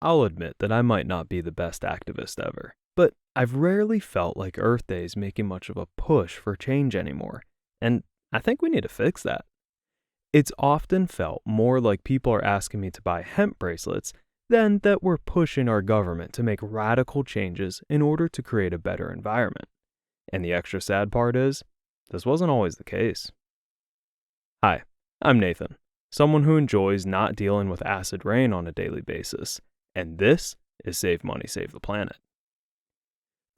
I'll admit that I might not be the best activist ever, but I've rarely felt like Earth Day is making much of a push for change anymore, and I think we need to fix that. It's often felt more like people are asking me to buy hemp bracelets than that we're pushing our government to make radical changes in order to create a better environment. And the extra sad part is, this wasn't always the case. Hi, I'm Nathan, someone who enjoys not dealing with acid rain on a daily basis, and this is Save Money, Save the Planet.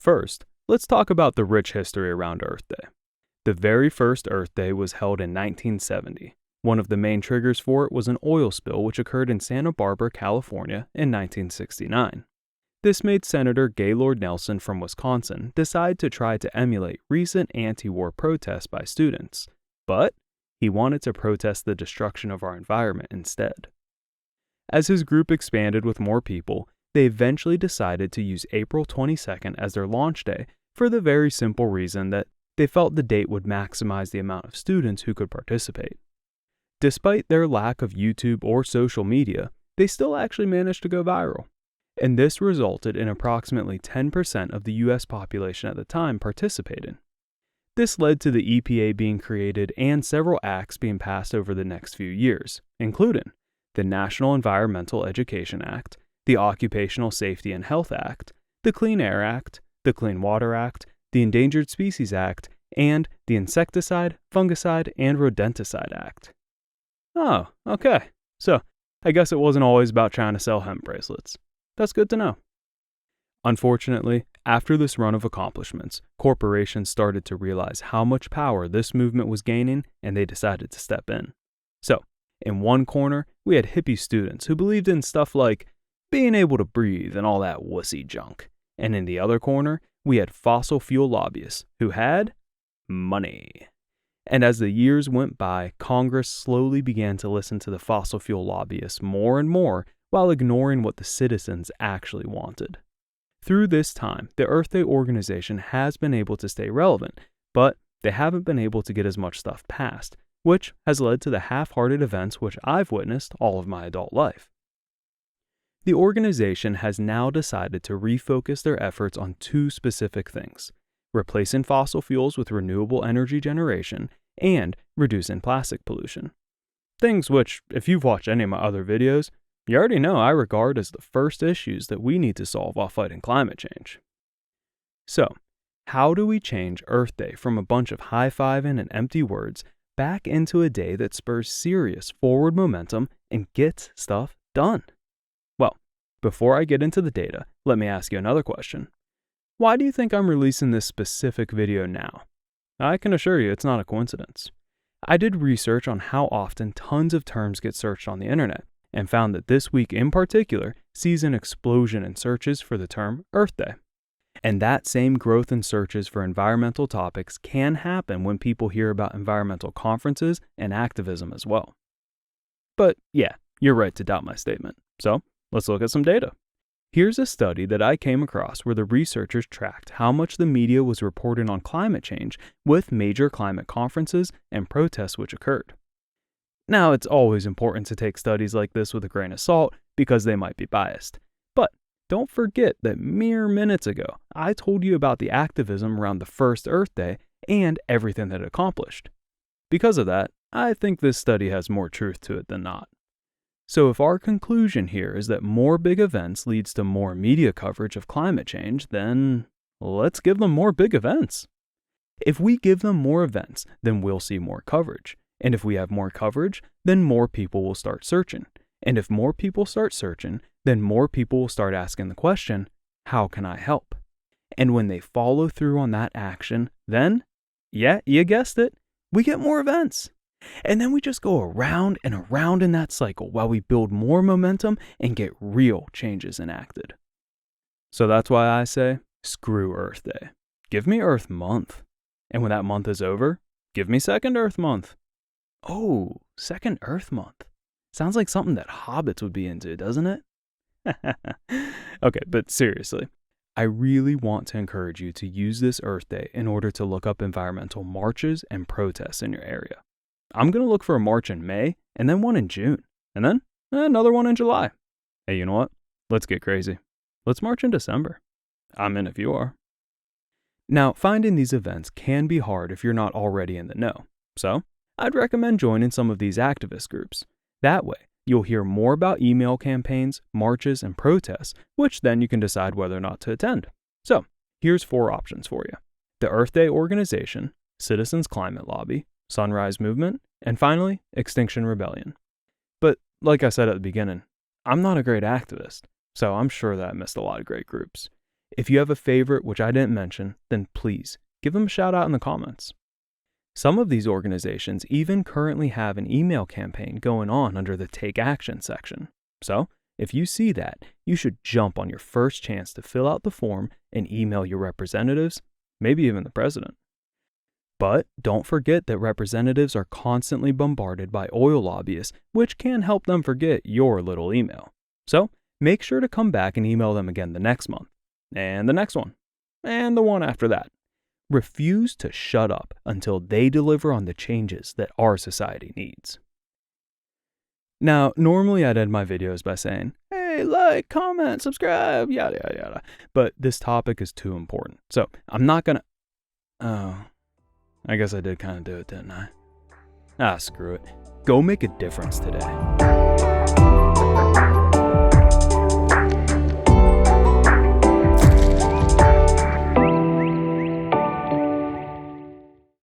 First, let's talk about the rich history around Earth Day. The very first Earth Day was held in 1970. One of the main triggers for it was an oil spill which occurred in Santa Barbara, California in 1969. This made Senator Gaylord Nelson from Wisconsin decide to try to emulate recent anti-war protests by students, but he wanted to protest the destruction of our environment instead. As his group expanded with more people, they eventually decided to use April 22nd as their launch day for the very simple reason that they felt the date would maximize the amount of students who could participate. Despite their lack of YouTube or social media, they still actually managed to go viral. And this resulted in approximately 10% of the US population at the time participating. This led to the EPA being created and several acts being passed over the next few years, including the National Environmental Education Act, the Occupational Safety and Health Act, the Clean Air Act, the Clean Water Act, the Endangered Species Act, and the Insecticide, Fungicide, and Rodenticide Act. Oh, okay. So, I guess it wasn't always about trying to sell hemp bracelets. That's good to know. Unfortunately, after this run of accomplishments, corporations started to realize how much power this movement was gaining, and they decided to step in. So, in one corner, we had hippie students who believed in stuff like being able to breathe and all that wussy junk. And in the other corner, we had fossil fuel lobbyists who had money. And as the years went by, Congress slowly began to listen to the fossil fuel lobbyists more and more while ignoring what the citizens actually wanted. Through this time, the Earth Day organization has been able to stay relevant, but they haven't been able to get as much stuff passed, which has led to the half-hearted events which I've witnessed all of my adult life. The organization has now decided to refocus their efforts on two specific things: replacing fossil fuels with renewable energy generation and reducing plastic pollution. Things which, if you've watched any of my other videos, you already know I regard as the first issues that we need to solve while fighting climate change. So, how do we change Earth Day from a bunch of high-fiving and empty words back into a day that spurs serious forward momentum and gets stuff done? Well, before I get into the data, let me ask you another question. Why do you think I'm releasing this specific video now? I can assure you it's not a coincidence. I did research on how often tons of terms get searched on the internet, and found that this week in particular sees an explosion in searches for the term Earth Day. And that same growth in searches for environmental topics can happen when people hear about environmental conferences and activism as well. But yeah, you're right to doubt my statement. So let's look at some data. Here's a study that I came across where the researchers tracked how much the media was reporting on climate change with major climate conferences and protests which occurred. Now, it's always important to take studies like this with a grain of salt because they might be biased. But don't forget that mere minutes ago, I told you about the activism around the first Earth Day and everything that it accomplished. Because of that, I think this study has more truth to it than not. So if our conclusion here is that more big events leads to more media coverage of climate change, then let's give them more big events. If we give them more events, then we'll see more coverage. And if we have more coverage, then more people will start searching. And if more people start searching, then more people will start asking the question, how can I help? And when they follow through on that action, then, yeah, you guessed it, we get more events. And then we just go around and around in that cycle while we build more momentum and get real changes enacted. So that's why I say, screw Earth Day. Give me Earth Month. And when that month is over, give me Second Earth Month. Oh, Second Earth Month. Sounds like something that hobbits would be into, doesn't it? Okay, but seriously, I really want to encourage you to use this Earth Day in order to look up environmental marches and protests in your area. I'm going to look for a march in May, and then one in June, and then another one in July. Hey, you know what? Let's get crazy. Let's march in December. I'm in if you are. Now, finding these events can be hard if you're not already in the know. So, I'd recommend joining some of these activist groups. That way, you'll hear more about email campaigns, marches, and protests, which then you can decide whether or not to attend. So, here's 4 options for you: the Earth Day Organization, Citizens Climate Lobby, Sunrise Movement, and finally, Extinction Rebellion. But like I said at the beginning, I'm not a great activist, so I'm sure that I missed a lot of great groups. If you have a favorite which I didn't mention, then please give them a shout out in the comments. Some of these organizations even currently have an email campaign going on under the Take Action section. So, if you see that, you should jump on your first chance to fill out the form and email your representatives, maybe even the president. But don't forget that representatives are constantly bombarded by oil lobbyists, which can help them forget your little email. So, make sure to come back and email them again the next month, and the next one, and the one after that. Refuse to shut up until they deliver on the changes that our society needs. Now, normally I'd end my videos by saying, hey, like, comment, subscribe, yada, yada, yada. But this topic is too important. So I'm not gonna... Oh, I guess I did kind of do it, didn't I? Screw it. Go make a difference today.